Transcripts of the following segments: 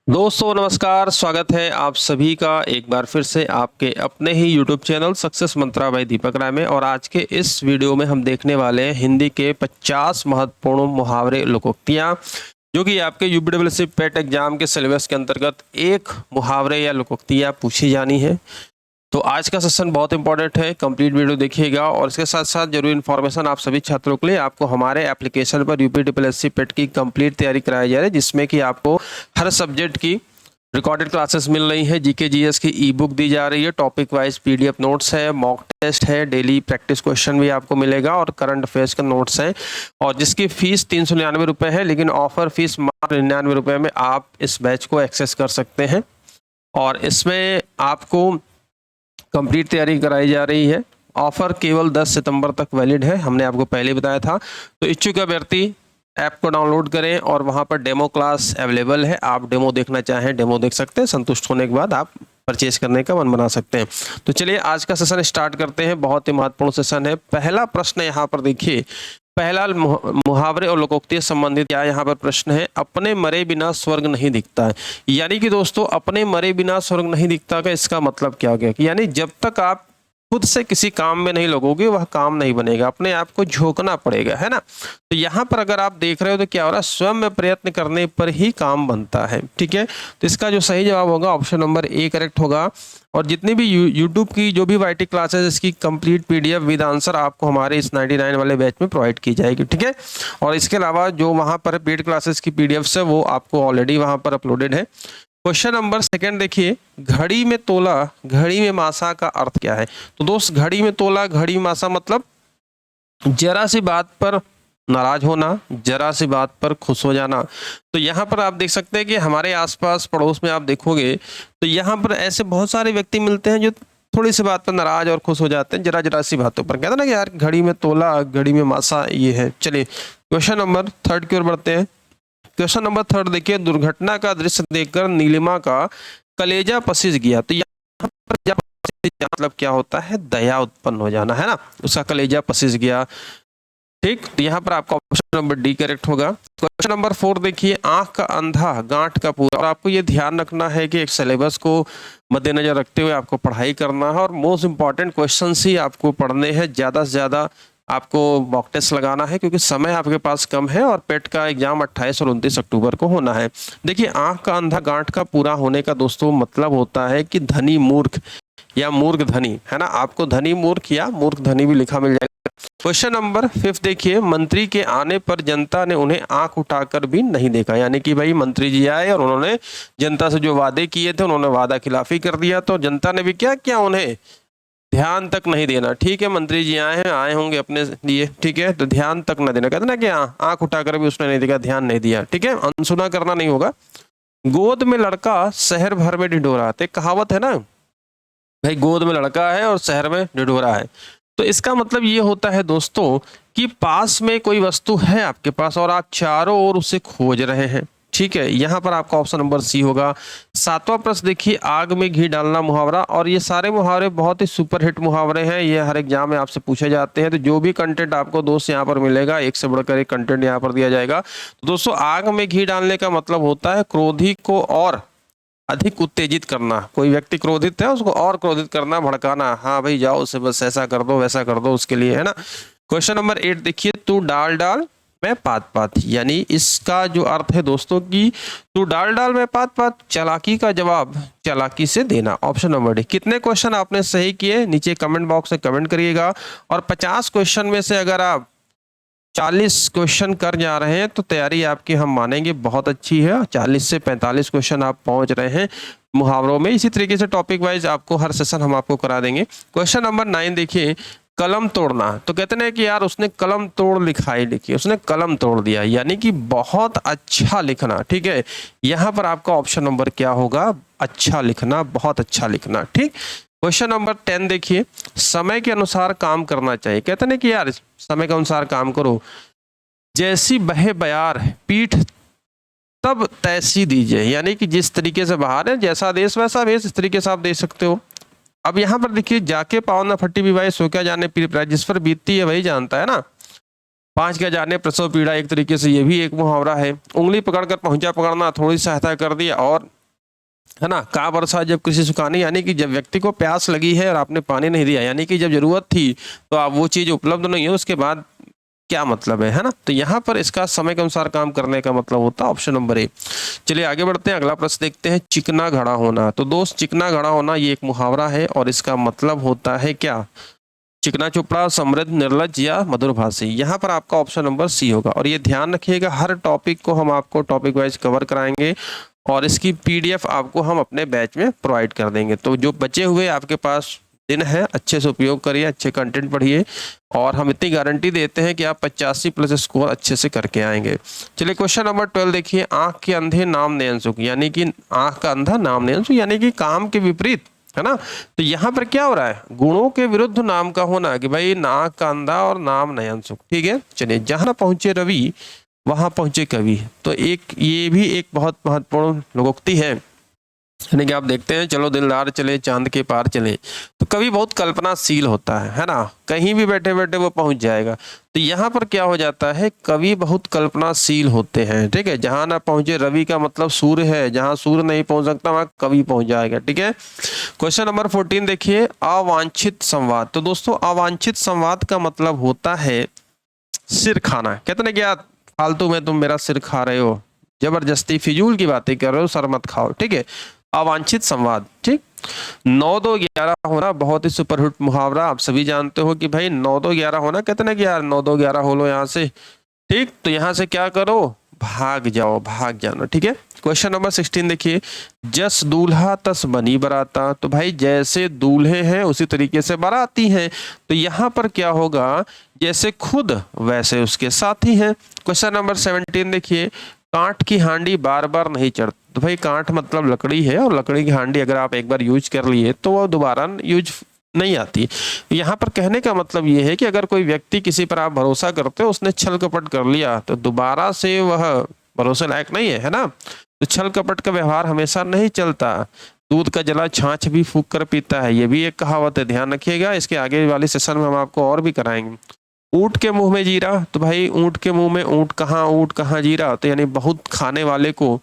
दोस्तों नमस्कार, स्वागत है आप सभी का एक बार फिर से आपके अपने ही यूट्यूब चैनल सक्सेस मंत्रा बाय दीपक राय में। और आज के इस वीडियो में हम देखने वाले हैं हिंदी के 50 महत्वपूर्ण मुहावरे लोकोक्तियाँ, जो कि आपके यूपीडब्ल्यूएससी पेट एग्जाम के सिलेबस के अंतर्गत एक मुहावरे या लोकोक्तियाँ पूछी जानी है। तो आज का सेशन बहुत इंपॉर्टेंट है, कंप्लीट वीडियो देखिएगा। और इसके साथ साथ जरूरी इन्फॉर्मेशन आप सभी छात्रों के लिए, आपको हमारे एप्लीकेशन पर यूपीडब्ल्यूएससी पेट की कंप्लीट तैयारी कराई जा रही है, जिसमें कि आपको हर सब्जेक्ट की रिकॉर्डेड क्लासेस मिल रही है, जीके जीएस की ई बुक दी जा रही है, टॉपिक वाइज पीडीएफ नोट्स है, मॉक टेस्ट है, डेली प्रैक्टिस क्वेश्चन भी आपको मिलेगा और करंट अफेयर्स के नोट्स हैं। और जिसकी फीस 399 रुपये है, लेकिन ऑफर फीस मात्र 99 रुपये में आप इस बैच को एक्सेस कर सकते हैं। और इसमें आपको कंप्लीट तैयारी कराई जा रही है। ऑफर केवल 10 सितंबर तक वैलिड है, हमने आपको पहले बताया था। तो इच्छुक अभ्यर्थी ऐप को डाउनलोड करें और वहां पर डेमो क्लास अवेलेबल है, आप डेमो देखना चाहें डेमो देख सकते हैं। संतुष्ट होने के बाद आप परचेज करने का मन बना सकते हैं। तो चलिए आज का सेशन स्टार्ट करते हैं, बहुत ही महत्वपूर्ण सेशन है। पहला प्रश्न यहाँ पर देखिए, पहला मुहावरे और लोकोक्ति संबंधित क्या यहाँ पर प्रश्न है, अपने मरे बिना स्वर्ग नहीं दिखता है। यानी कि दोस्तों, अपने मरे बिना स्वर्ग नहीं दिखता का इसका मतलब क्या हो गया कि यानी जब तक आप खुद से किसी काम में नहीं लगोगे वह काम नहीं बनेगा, अपने आप को झोंकना पड़ेगा, है ना। तो यहाँ पर अगर आप देख रहे हो तो क्या हो रहा है, स्वयं में प्रयत्न करने पर ही काम बनता है। ठीक है, तो इसका जो सही जवाब होगा ऑप्शन नंबर ए करेक्ट होगा। और जितनी भी यूट्यूब की जो भी वाईटी क्लासेस, इसकी कंप्लीट पीडीएफ विद आंसर आपको हमारे इस 99 वाले बैच में प्रोवाइड की जाएगी। ठीक है, और इसके अलावा जो वहाँ पर पेड क्लासेस की पीडीएफ है वो आपको ऑलरेडी वहाँ पर अपलोडेड है। क्वेश्चन नंबर सेकंड देखिए, घड़ी में तोला घड़ी में मासा का अर्थ क्या है। तो दोस्त, घड़ी में तोला घड़ी में मासा मतलब जरा सी बात पर नाराज होना, जरा सी बात पर खुश हो जाना। तो यहाँ पर आप देख सकते हैं कि हमारे आसपास पड़ोस में आप देखोगे तो यहाँ पर ऐसे बहुत सारे व्यक्ति मिलते हैं जो थोड़ी सी बात पर नाराज और खुश हो जाते हैं, जरा जरा सी बातों पर। कहते हैं ना कि यार घड़ी में तोला घड़ी में मासा, ये है। चलिए क्वेश्चन नंबर थर्ड की ओर बढ़ते हैं। क्वेश्चन नंबर थर्ड देखिए, दुर्घटना का दृश्य देखकर नीलिमा का कलेजा पसीज गया। तो यहाँ पर मतलब क्या होता है, दया उत्पन्न हो जाना, है ना, उसका कलेजा पसीज गया। ठीक, तो यहाँ पर आपका ऑप्शन नंबर डी करेक्ट होगा। क्वेश्चन नंबर 4 देखिए, आंख का अंधा गांठ का पूरा। और आपको ये ध्यान रखना है कि एक सिलेबस को मद्देनजर रखते हुए आपको पढ़ाई करना है और मोस्ट इंपॉर्टेंट क्वेश्चन ही आपको पढ़ने हैं। ज़्यादा से ज़्यादा आपको मॉक टेस्ट लगाना है, क्योंकि समय आपके पास कम है और पेट का एग्जाम 28 और 29 अक्टूबर को होना है। देखिए, आंख का अंधा गांठ का पूरा होने का दोस्तों मतलब होता है कि धनी मूर्ख या मूर्ख धनी, है ना। आपको धनी मूर्ख या मूर्ख धनी भी लिखा मिल जाएगा। क्वेश्चन नंबर 5 देखिए, मंत्री के आने पर जनता ने उन्हें आंख उठाकर भी नहीं देखा। यानी कि भाई मंत्री जी आए और उन्होंने जनता से जो वादे किए थे उन्होंने वादा खिलाफी कर दिया, तो जनता ने भी क्या किया, उन्हें ध्यान तक नहीं देना। ठीक है, मंत्री जी आए होंगे अपने लिए, ठीक है, तो ध्यान तक न देना। कहते ना कि आंख उठाकर भी उसने नहीं देखा, ध्यान नहीं दिया। ठीक है, अनसुना करना नहीं होगा। गोद में लड़का शहर भर में ढिढोरा, तो कहावत है ना भाई, गोद में लड़का है और शहर में ढिढोरा है। तो इसका मतलब ये होता है दोस्तों कि पास में कोई वस्तु है आपके पास और आप चारों ओर उसे खोज रहे हैं। ठीक है, यहाँ पर आपका ऑप्शन नंबर सी होगा। 7वां प्रश्न देखिए, आग में घी डालना मुहावरा। और ये सारे मुहावरे बहुत ही सुपरहिट मुहावरे हैं, ये हर एग्जाम में आपसे पूछे जाते हैं। तो जो भी कंटेंट आपको दोस्त यहाँ पर मिलेगा, एक से बढ़कर एक कंटेंट यहाँ पर दिया जाएगा। तो दोस्तों, आग में घी डालने का मतलब होता है क्रोधी को और अधिक उत्तेजित करना। कोई व्यक्ति क्रोधित है, उसको और क्रोधित करना, भड़काना। हाँ भाई जाओ उसे बस ऐसा कर दो वैसा कर दो उसके लिए, है ना। क्वेश्चन नंबर 8 देखिए, तू डाल डाल मैं पात पात। यानी इसका जो अर्थ है दोस्तों कि तू डाल डाल मैं पात पात, चालाकी का जवाब चालाकी से देना। Option number D. कितने क्वेश्चन आपने सही किए नीचे कमेंट बॉक्स में कमेंट करिएगा। और 50 क्वेश्चन में से अगर आप 40 क्वेश्चन कर जा रहे हैं तो तैयारी आपकी हम मानेंगे बहुत अच्छी है। 40 से 45 क्वेश्चन आप पहुंच रहे हैं मुहावरों में। इसी तरीके से टॉपिक वाइज आपको हर सेशन हम आपको करा देंगे। क्वेश्चन नंबर 9 देखिए, कलम तोड़ना। तो कहते हैं कि यार उसने कलम तोड़ लिखाई लिखी, उसने कलम तोड़ दिया, यानी कि बहुत अच्छा लिखना। ठीक है, यहाँ पर आपका ऑप्शन नंबर क्या होगा, अच्छा लिखना, बहुत अच्छा लिखना। ठीक, क्वेश्चन नंबर 10 देखिए, समय के अनुसार काम करना चाहिए। कहते हैं कि यार समय के अनुसार काम करो, जैसी बहे बयार पीठ तब तैसी दीजिए। यानी कि जिस तरीके से बहार है, जैसा देश वैसा भेष, इस तरीके से आप दे सकते हो। अब यहाँ पर देखिए, जाके पावन न फट्टी विवाह सो क्या जाने पीर प्राय, जिस पर बीतती है वही जानता है ना। 5 क्या जाने प्रसव पीड़ा, एक तरीके से ये भी एक मुहावरा है। उंगली पकड़कर पहुंचा पकड़ना, थोड़ी सहायता कर दी और है ना। का वर्षा जब कृषि सुखानी, यानी कि जब व्यक्ति को प्यास लगी है और आपने पानी नहीं दिया, यानी कि जब जरूरत थी तो आप वो चीज उपलब्ध नहीं है, उसके बाद क्या मतलब है ना। तो यहाँ पर इसका समय के अनुसार काम करने का मतलब होता है ऑप्शन नंबर ए। चलिए आगे बढ़ते हैं, अगला प्रश्न देखते हैं। चिकना घड़ा होना। तो दोस्त चिकना घड़ा होना ये एक मुहावरा है और इसका मतलब होता है क्या? चिकना चुपड़ा, समृद्ध, निर्लज या मधुरभाषी। यहाँ पर आपका ऑप्शन नंबर सी होगा। और ये ध्यान रखिएगा, हर टॉपिक को हम आपको टॉपिक वाइज कवर कराएंगे और इसकी पीडीएफ आपको हम अपने बैच में प्रोवाइड कर देंगे। तो जो बचे हुए आपके पास दिन है, अच्छे से उपयोग करिए, अच्छे कंटेंट पढ़िए और हम इतनी गारंटी देते हैं कि आप 85 प्लस स्कोर अच्छे से करके आएंगे। चलिए क्वेश्चन नंबर 12 देखिए। आंख के अंधे नाम नयनसुख, यानी कि आंख का अंधा नाम नयनसुख, यानी कि काम के विपरीत, है ना। तो यहाँ पर क्या हो रहा है? गुणों के विरुद्ध नाम का होना, कि भाई नाक का अंधा और नाम नयनसुख। ठीक है, चलिए जहां पहुंचे रवि वहां पहुंचे कवि। तो ये भी एक बहुत महत्वपूर्ण लोकोक्ति है, यानी कि आप देखते हैं, चलो दिलदार चले चांद के पार चले। तो कवि बहुत कल्पनाशील होता है ना, कहीं भी बैठे बैठे वो पहुंच जाएगा। तो यहाँ पर क्या हो जाता है? कवि बहुत कल्पनाशील होते हैं। ठीक है, जहां ना पहुंचे रवि का मतलब सूर्य है, जहां सूर्य नहीं पहुंच सकता वहां कवि पहुंच जाएगा। ठीक है, क्वेश्चन नंबर 14 देखिए। अवांछित संवाद। तो दोस्तों अवांछित संवाद का मतलब होता है सिर खाना। कहते ना क्या फालतू में तुम मेरा सिर खा रहे हो, जबरदस्ती फिजूल की बातें कर रहे हो, सर मत खाओ। ठीक है, अवांछित संवाद। ठीक, 9 2 11 होना बहुत ही सुपरहिट मुहावरा, आप सभी जानते हो कि भाई 9 2 11 होना। कहते ना कि यार 9 2 11 हो लो यहाँ से। ठीक, तो यहाँ से क्या करो? भाग जाओ, भाग जाना। ठीक है, क्वेश्चन नंबर 16 देखिए। जस दूल्हा तस बनी बराता। तो भाई जैसे दूल्हे हैं उसी तरीके से बाराती हैं। तो यहाँ पर क्या होगा? जैसे खुद वैसे उसके साथी हैं। क्वेश्चन नंबर 17 देखिए। कांट की हांडी बार बार नहीं चढ़ती। तो भाई कांट मतलब लकड़ी है और लकड़ी की हांडी अगर आप एक बार यूज कर लिए तो वो दोबारा यूज नहीं आती। यहाँ पर कहने का मतलब ये है कि अगर कोई व्यक्ति किसी पर आप भरोसा करते हो, उसने छल कपट कर लिया तो दोबारा से वह भरोसे लायक नहीं है, है ना। तो छल कपट का व्यवहार हमेशा नहीं चलता। दूध का जला छाछ भी फूंक कर पीता है, ये भी एक कहावत है, ध्यान रखिएगा। इसके आगे वाले सेशन में हम आपको और भी कराएंगे। ऊंट के मुंह में जीरा। तो भाई ऊंट के मुंह में ऊंट कहाँ जीरा। तो यानी बहुत खाने वाले को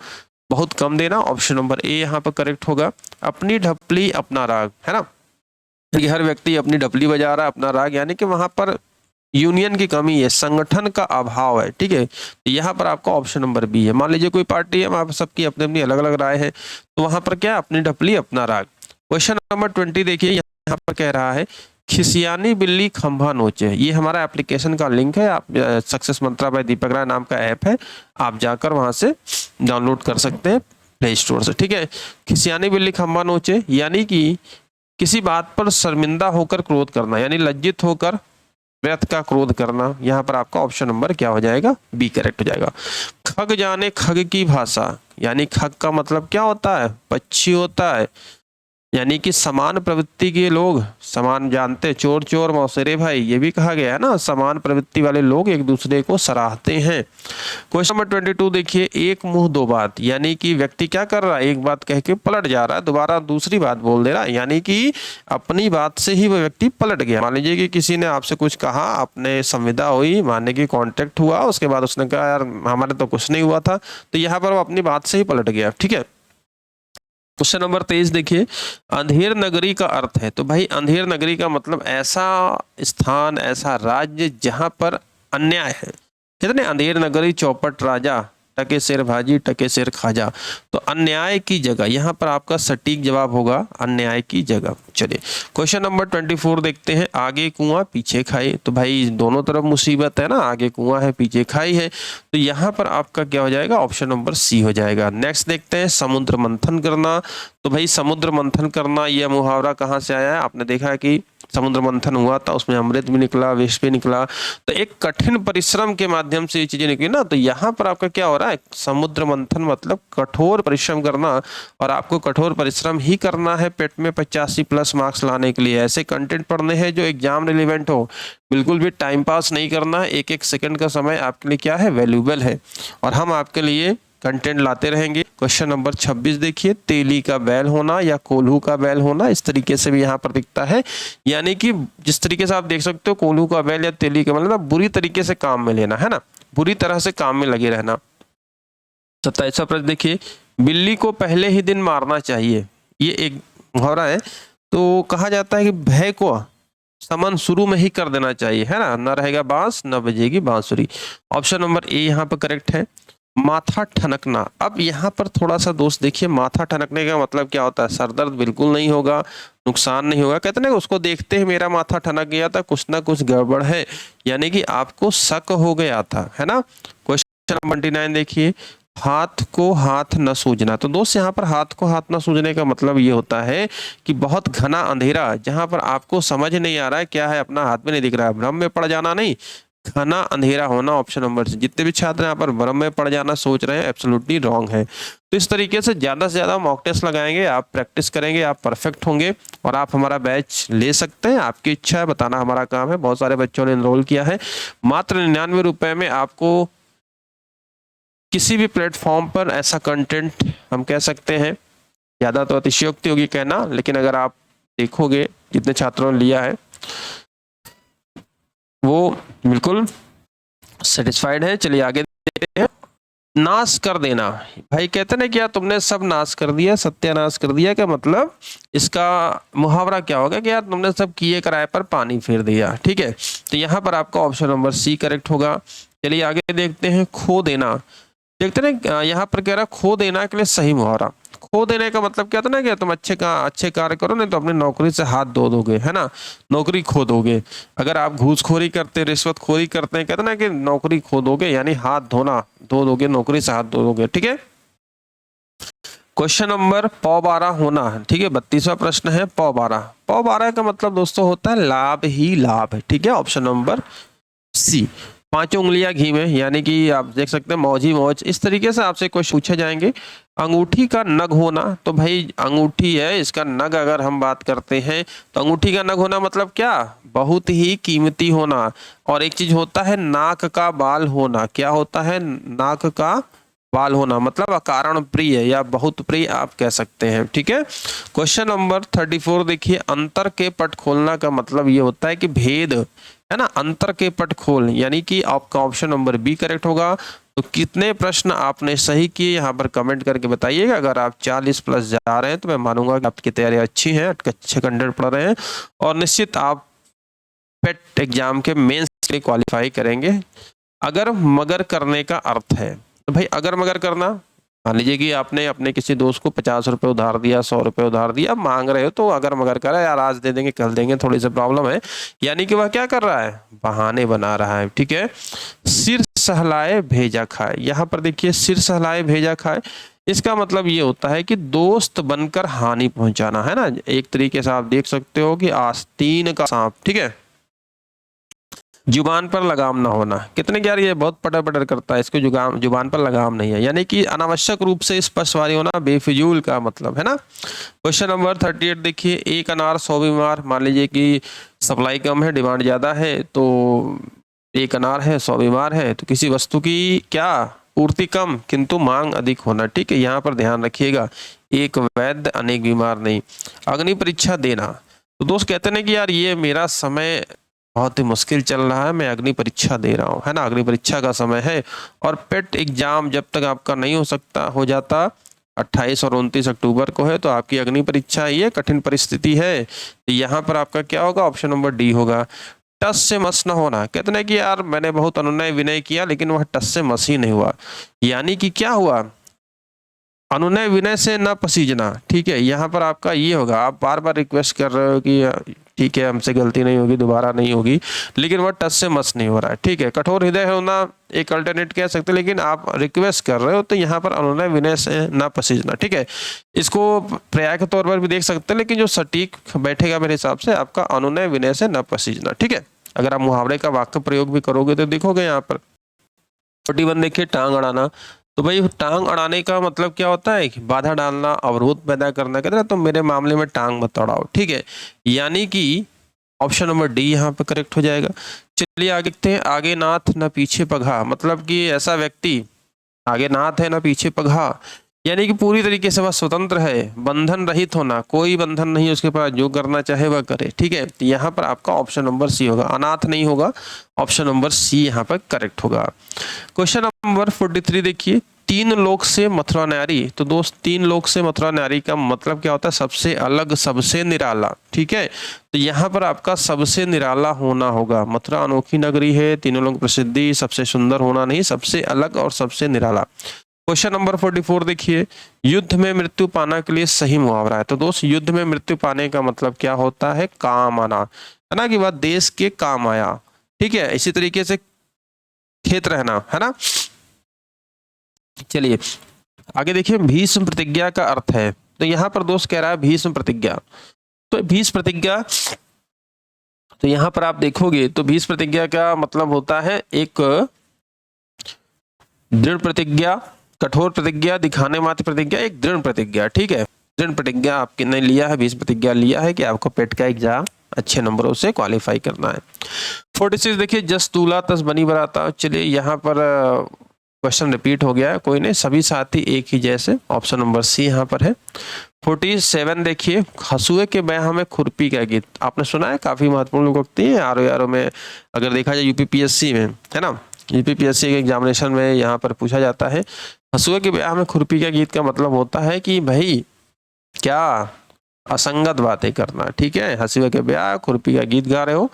बहुत कम देना। ऑप्शन नंबर ए यहाँ पर करेक्ट होगा। अपनी ढपली अपना राग, है ना। हर व्यक्ति अपनी ढपली बजा रहा है, अपना राग, यानी कि वहां पर यूनियन की कमी है, संगठन का अभाव है। ठीक है, यहाँ पर आपका ऑप्शन नंबर बी है। मान लीजिए कोई पार्टी है, वहां पर सबकी अपनी अपनी अलग अलग राय है, तो वहां पर क्या? अपनी ढपली अपना राग। क्वेश्चन नंबर 20 देखिए। यहाँ पर कह रहा है खिसियानी बिल्ली खंभा नोचे। ये हमारा एप्लीकेशन का लिंक है, आप सक्सेस मंत्रा बाय दीपक राय नाम का ऐप है, आप जाकर वहां से डाउनलोड कर सकते हैं प्ले स्टोर से। ठीक है, खिसियानी बिल्ली खंभा नोचे, यानी कि किसी बात पर शर्मिंदा होकर क्रोध करना, यानी लज्जित होकर व्यर्थ का क्रोध करना। यहाँ पर आपका ऑप्शन नंबर क्या हो जाएगा? बी करेक्ट हो जाएगा। खग जाने खग की भाषा, यानी खग का मतलब क्या होता है? पक्षी होता है, यानी कि समान प्रवृत्ति के लोग समान जानते। चोर चोर मौसेरे भाई, ये भी कहा गया है ना, समान प्रवृत्ति वाले लोग एक दूसरे को सराहते हैं। क्वेश्चन नंबर 22 देखिए। एक मुंह दो बात, यानी कि व्यक्ति क्या कर रहा है? एक बात कह के पलट जा रहा है, दोबारा दूसरी बात बोल दे रहा है, यानी कि अपनी बात से ही वह व्यक्ति पलट गया। मान लीजिए कि किसी ने आपसे कुछ कहा, आपने संविदा हुई, मानने की कॉन्टेक्ट हुआ, उसके बाद उसने कहा यार हमारे तो कुछ नहीं हुआ था, तो यहाँ पर वो अपनी बात से ही पलट गया। ठीक है, क्वेश्चन नंबर 23 देखिए। अंधेर नगरी का अर्थ है। तो भाई अंधेर नगरी का मतलब ऐसा स्थान, ऐसा राज्य जहां पर अन्याय है। कितने? अंधेर नगरी चौपट राजा, टके सिर भाजी टके सिर खाजा। तो अन्याय की जगह, यहाँ पर आपका सटीक जवाब होगा अन्याय की जगह। चलिए क्वेश्चन नंबर 24 देखते हैं। आगे कुआं पीछे खाई। तो भाई दोनों तरफ मुसीबत है ना, आगे कुआं है पीछे खाई है, तो यहाँ पर आपका क्या हो जाएगा? ऑप्शन नंबर सी हो जाएगा। नेक्स्ट देखते हैं। समुद्र मंथन करना। तो भाई समुद्र मंथन करना, यह मुहावरा कहाँ से आया है? आपने देखा है कि समुद्र मंथन हुआ था, उसमें अमृत भी निकला, विष भी निकला, तो एक कठिन परिश्रम के माध्यम से ये चीजें निकली ना। तो यहाँ पर आपका क्या हो रहा है? समुद्र मंथन मतलब कठोर परिश्रम करना, और आपको कठोर परिश्रम ही करना है पेट में 85 प्लस मार्क्स लाने के लिए। ऐसे कंटेंट पढ़ने हैं जो एग्जाम रिलेवेंट हो, बिल्कुल भी टाइम पास नहीं करना है। एक एक सेकंड का समय आपके लिए क्या है? वैल्यूएबल है, और हम आपके लिए कंटेंट लाते रहेंगे। क्वेश्चन नंबर 26 देखिए। तेली का बैल होना या कोल्हू का बैल होना, इस तरीके से भी यहाँ पर दिखता है, यानी कि जिस तरीके से आप देख सकते हो कोल्हू का बैल या तेली का बैल, मतलब बुरी तरीके से काम में लेना, है ना, बुरी तरह से काम में लगे रहना। 27वां प्रश्न देखिए। बिल्ली को पहले ही दिन मारना चाहिए, ये एक मुहावरा है। तो कहा जाता है कि भय को समन शुरू में ही कर देना चाहिए, है ना, न रहेगा बांस न बजेगी बांसुरी। ऑप्शन नंबर ए यहाँ पर करेक्ट है। माथा ठनकना, अब यहाँ पर थोड़ा सा दोस्त देखिए, माथा ठनकने का मतलब क्या होता है? सर दर्द बिल्कुल नहीं होगा, नुकसान नहीं होगा, कहते ना उसको देखते ही मेरा माथा ठनक गया था, कुछ ना कुछ गड़बड़ है, यानी कि आपको शक हो गया था, है ना। क्वेश्चन नंबर 29 देखिए, हाथ को हाथ न सूझना। तो दोस्त यहाँ पर हाथ को हाथ न सूझने का मतलब ये होता है कि बहुत घना अंधेरा, जहां पर आपको समझ नहीं आ रहा है क्या है, अपना हाथ में नहीं दिख रहा है, भ्रम में पड़ जाना नहीं, घना अंधेरा होना। ऑप्शन नंबर से जितने भी छात्र यहाँ पर भ्रम में पड़ जाना सोच रहे हैं, एब्सोल्युटली रॉन्ग है। तो इस तरीके से ज्यादा मॉक टेस्ट लगाएंगे, आप प्रैक्टिस करेंगे, आप परफेक्ट होंगे और आप हमारा बैच ले सकते हैं। आपकी इच्छा है, बताना हमारा काम है। बहुत सारे बच्चों ने एनरोल किया है, मात्र 99 रुपए में आपको किसी भी प्लेटफॉर्म पर ऐसा कंटेंट हम कह सकते हैं, ज़्यादा तो अतिशयोक्ति होगी कहना, लेकिन अगर आप देखोगे जितने छात्रों ने लिया है वो बिल्कुल सेटिस्फाइड है। चलिए आगे देखते हैं। नाश कर देना, भाई कहते ना क्या तुमने सब नाश कर दिया, सत्यानाश कर दिया, क्या मतलब इसका मुहावरा क्या होगा कि यार तुमने सब किए कराए पर पानी फेर दिया, ठीक है। तो यहाँ पर आपका ऑप्शन नंबर सी करेक्ट होगा। चलिए आगे देखते हैं। खो देना, देखते ना यहाँ पर कह रहा खो देना के लिए सही मुहावरा। खो देने का मतलब क्या था ना कि तुम अच्छे कार्य करो नहीं तो अपनी नौकरी से हाथ धो दोगे, है ना, नौकरी खो दोगे। अगर आप घूसखोरी करते, रिश्वतखोरी करते हैं, कहते ना कि नौकरी खो दोगे, यानी हाथ धो दोगे, नौकरी से हाथ धो दोगे, ठीक है। क्वेश्चन नंबर पौ 12 होना है, ठीक है। 32वां प्रश्न है पौ 12। पौ 12 का मतलब दोस्तों होता है लाभ ही लाभ, ठीक है। Option number C. 5 उंगलियां घी में, यानी कि आप देख सकते हैं मौज ही मौज। इस तरीके से आपसे क्वेश्चन पूछे जाएंगे। अंगूठी का नग होना, तो भाई अंगूठी है, इसका नग अगर हम बात करते हैं तो अंगूठी का नग होना मतलब क्या? बहुत ही कीमती होना। और एक चीज होता है नाक का बाल होना, क्या होता है? नाक का बाल होना, मतलब अकारण प्रिय या बहुत प्रिय आप कह सकते हैं, ठीक है। क्वेश्चन नंबर 34 देखिए, अंतर के पट खोलना का मतलब ये होता है कि भेद, है ना, अंतर के पट खोल, यानी कि आपका ऑप्शन नंबर बी करेक्ट होगा। तो कितने प्रश्न आपने सही किए यहाँ पर कमेंट करके बताइएगा। अगर आप 40 प्लस जा रहे हैं तो मैं मानूंगा कि आपकी तैयारी अच्छी है, अच्छे कंटेंट पढ़ रहे हैं और निश्चित आप पेट एग्जाम के मेंस के लिए क्वालिफाई करेंगे। अगर मगर करने का अर्थ है, तो भाई अगर मगर करना, मान लीजिए कि आपने अपने किसी दोस्त को 50 रुपए उधार दिया, 100 रुपए उधार दिया, मांग रहे हो, तो अगर मगर कर रहा है, यार आज दे देंगे कल देंगे, थोड़ी सी प्रॉब्लम है, यानी कि वह क्या कर रहा है? बहाने बना रहा है, ठीक है। सिर सहलाए भेजा खाए, यहाँ पर देखिए सिर सहलाए भेजा खाए, इसका मतलब ये होता है कि दोस्त बनकर हानि पहुंचाना, है ना। एक तरीके से आप देख सकते हो कि आस्तीन का सांप, ठीक है। जुबान पर लगाम ना होना, कितने यार ये बहुत पटर पटर करता है, इसको जुबान पर लगाम नहीं है, यानी कि अनावश्यक रूप से स्पर्शवादी होना, बेफिजूल का मतलब, है ना। क्वेश्चन नंबर 38 देखिए, एक अनार 100 बीमार, मान लीजिए कि सप्लाई कम है, डिमांड ज्यादा है, तो एक अनार है 100 बीमार है, तो किसी वस्तु की क्या पूर्ति कम किंतु मांग अधिक होना, ठीक है। यहाँ पर ध्यान रखिएगा, एक वैद्य अनेक बीमार नहीं। अग्नि परीक्षा देना, तो दोस्त कहते हैं कि यार ये मेरा समय बहुत ही मुश्किल चल रहा है, मैं अग्नि परीक्षा दे रहा हूँ, है ना, अग्नि परीक्षा का समय है। और पेट एग्जाम जब तक आपका नहीं हो जाता 28 और 29 अक्टूबर को है, तो आपकी अग्नि परीक्षा ये कठिन परिस्थिति है। तो यहाँ पर आपका क्या होगा? ऑप्शन नंबर डी होगा। टस से मस न होना, कहते हैं कि यार मैंने बहुत अनुनय विनय किया लेकिन वह टस से मस ही नहीं हुआ, यानी कि क्या हुआ? अनुनय विनय से न पसीजना, ठीक है। यहाँ पर आपका ये होगा, आप बार बार रिक्वेस्ट कर रहे हो कि ठीक है हमसे गलती नहीं होगी, दोबारा नहीं होगी, लेकिन वह टच से मस नहीं हो रहा है, ठीक है। कठोर हृदय होना एक अल्टरनेट कह सकते हैं, लेकिन आप रिक्वेस्ट कर रहे हो तो यहाँ पर अनुनय विनय से न पसीजना, ठीक है। इसको पर्याय के तौर पर भी देख सकते हैं, लेकिन जो सटीक बैठेगा मेरे हिसाब से आपका अनुनय विनय से न पसीजना, ठीक है। अगर आप मुहावरे का वाक्य प्रयोग भी करोगे तो देखोगे यहाँ पर 41 देखिए, टांग अड़ाना, तो भाई टांग अड़ाने का मतलब क्या होता है? बाधा डालना, अवरोध पैदा करना, कहते हैं तो मेरे मामले में टांग मत अड़ाओ, ठीक है। यानी कि ऑप्शन नंबर डी यहाँ पे करेक्ट हो जाएगा। चलिए आगे देखते हैं। आगे नाथ न पीछे पगहा, मतलब कि ऐसा व्यक्ति आगे नाथ है ना पीछे पगहा, यानी कि पूरी तरीके से वह स्वतंत्र है, बंधन रहित होना, कोई बंधन नहीं उसके पास, जो करना चाहे वह करे, ठीक है। तो यहाँ पर आपका ऑप्शन नंबर सी होगा, अनाथ नहीं होगा, ऑप्शन नंबर सी यहाँ पर करेक्ट होगा। क्वेश्चन नंबर 43 देखिए, तीन लोक से मथुरा न्यारी। तो दोस्त तीन लोक से मथुरा न्यारी का मतलब क्या होता है? सबसे अलग, सबसे निराला। ठीक है, तो यहाँ पर आपका सबसे निराला होना होगा। मथुरा अनोखी नगरी है, तीनों लोक प्रसिद्धि, सबसे सुंदर होना नहीं, सबसे अलग और सबसे निराला। क्वेश्चन नंबर 44 देखिए, युद्ध में मृत्यु पाना के लिए सही मुहावरा है। तो दोस्त युद्ध में मृत्यु पाने का मतलब क्या होता है? काम आना, है ना, कि वह देश के काम आया। ठीक है, इसी तरीके से खेत रहना, है ना। चलिए आगे देखिए, भीष्म प्रतिज्ञा का अर्थ है। तो यहाँ पर दोस्त कह रहा है भीष्म प्रतिज्ञा। तो भीष्म प्रतिज्ञा, तो यहाँ पर आप देखोगे तो भीष्म प्रतिज्ञा का मतलब होता है एक दृढ़ प्रतिज्ञा, कठोर प्रतिज्ञा, दिखाने मात्र प्रतिज्ञा, एक दृढ़ प्रतिज्ञा। ठीक है, दृढ़ प्रतिज्ञा आपने लिया है, 20 प्रतिज्ञा लिया है कि आपको पेट का एग्जाम अच्छे नंबरों से क्वालिफाई करना है। 46 देखिए, जस तूला तस बनी बराता। चलिए यहाँ पर क्वेश्चन रिपीट हो गया है, कोई नहीं, सभी साथी एक ही जैसे, ऑप्शन नंबर सी यहाँ पर है। 47 देखिए, हसुए के ब्याह में खुरपी का गीत। आपने सुना है, काफी महत्वपूर्ण उक्ति है आरओ में, अगर देखा जाए यूपीपीएससी में, है ना, यूपीपीएससी के एग्जामिनेशन में यहाँ पर पूछा जाता है। हसुए के ब्याह में खुरपी का गीत का मतलब होता है कि भाई क्या असंगत बातें करना। ठीक है, हसुए के ब्याह, खुरपी का गीत गा रहे हो।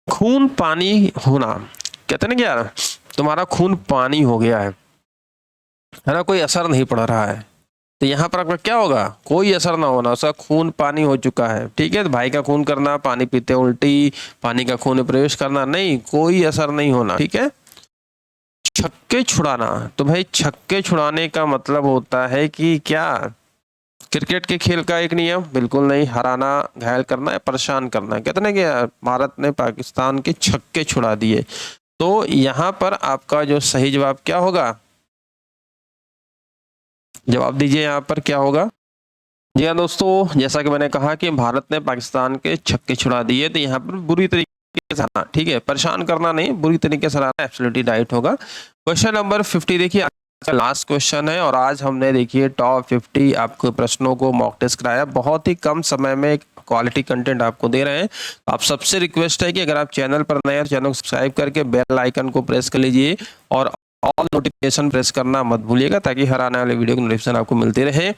खून पानी होना, कहते ना क्या, तुम्हारा खून पानी हो गया है ना, कोई असर नहीं पड़ रहा है। तो यहाँ पर आपका क्या होगा? कोई असर ना होना, उसका खून पानी हो चुका है। ठीक है, तो भाई का खून करना, पानी पीते उल्टी, पानी का खून प्रवेश करना, नहीं, कोई असर नहीं होना। ठीक है, छक्के छुड़ाना। तो भाई छक्के छुड़ाने का मतलब होता है कि क्या, क्रिकेट के खेल का एक नियम? बिल्कुल नहीं, हराना, घायल करना या परेशान करना। कहते ना कि भारत ने पाकिस्तान के छक्के छुड़ा दिए। तो यहाँ पर आपका जो सही जवाब क्या होगा? जवाब दीजिए, यहाँ पर क्या होगा? जी हाँ दोस्तों, जैसा कि मैंने कहा कि भारत ने पाकिस्तान के छक्के छुड़ा दिए, तो यहाँ पर बुरी तरीके से हराना। ठीक है, परेशान करना नहीं, बुरी तरीके से हराना एब्सोल्युटली राइट होगा। क्वेश्चन नंबर 50 देखिए, लास्ट क्वेश्चन है और आज हमने देखिए टॉप 50 आपको प्रश्नों को मॉक टेस्ट कराया। बहुत ही कम समय में क्वालिटी कंटेंट आपको दे रहे हैं। तो आप सबसे रिक्वेस्ट है कि अगर आप चैनल पर नए हैं, चैनल को सब्सक्राइब करके बेल आइकन को प्रेस कर लीजिए और ऑल नोटिफिकेशन प्रेस करना मत भूलिएगा, ताकि हर आने वाले वीडियो की नोटिफिकेशन आपको मिलती रहे।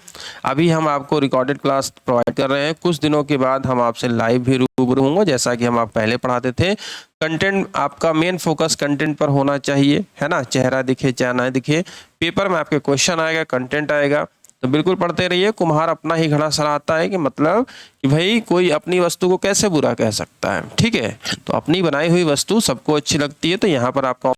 अभी हम आपको रिकॉर्डेड क्लास प्रोवाइड कर रहे हैं, कुछ दिनों के बाद हम आपसे लाइव भी रूबरू होंगे, जैसा कि हम आप पहले पढ़ाते थे। कंटेंट आपका मेन फोकस कंटेंट पर होना चाहिए, है ना, चेहरा दिखे चाहे ना दिखे। पेपर में आपके क्वेश्चन आएगा, कंटेंट आएगा, तो बिल्कुल पढ़ते रहिए। कुम्हार अपना ही घड़ा सराहता है, कि मतलब कि भाई कोई अपनी वस्तु को कैसे बुरा कह सकता है। ठीक है, तो अपनी बनाई हुई वस्तु सबको अच्छी लगती है। तो यहाँ पर आपका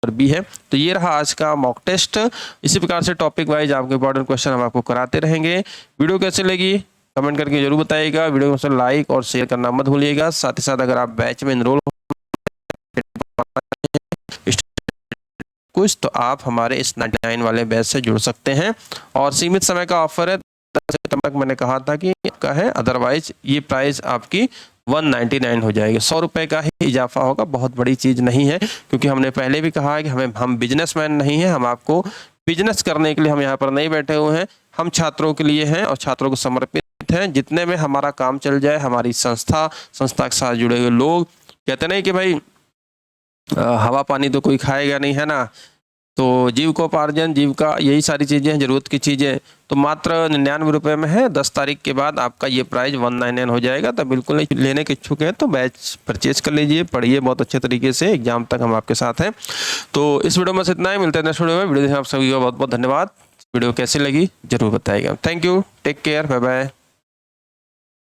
भी है। तो ये रहा आज का मॉक टेस्ट। इसी प्रकार से टॉपिक वाइज आपके इंपॉर्टेंट क्वेश्चन हम आपको कराते रहेंगे। वीडियो कैसे लगी कमेंट करके जरूर बताइएगा। वीडियो को लाइक और शेयर करना मत भूलिएगा। साथ ही साथ अगर आप बैच में एनरोल कुछ, तो आप हमारे इस 99 वाले बैच से जुड़ सकते हैं और सीमित समय का ऑफर है। मैंने कहा था कि आपका है, अदरवाइज ये प्राइस आपकी 199 हो जाएगी। 100 रुपए का ही इजाफा होगा, बहुत बड़ी चीज नहीं है। क्योंकि हमने पहले भी कहा है कि हम बिजनेसमैन नहीं है, हम आपको बिजनेस करने के लिए हम यहाँ पर नहीं बैठे हुए हैं। हम छात्रों के लिए हैं और छात्रों को समर्पित हैं। जितने में हमारा काम चल जाए, हमारी संस्था के साथ जुड़े हुए लोग, कहते नहीं कि भाई हवा पानी तो कोई खाएगा नहीं, है ना, तो जीविकोपार्जन, जीविका, यही सारी चीज़ें हैं, ज़रूरत की चीज़ें, तो मात्र 99 रुपये में है। 10 तारीख के बाद आपका ये प्राइस 199 हो जाएगा। तो बिल्कुल लेने के इच्छुक हैं तो बैच परचेज कर लीजिए, पढ़िए बहुत अच्छे तरीके से, एग्जाम तक हम आपके साथ हैं। तो इस वीडियो में से इतना ही, मिलते हैं नेक्स्ट वीडियो में। वीडियो देखने आप सभी का बहुत बहुत धन्यवाद। वीडियो कैसी लगी जरूर बताइएगा। Thank you, take care, bye bye.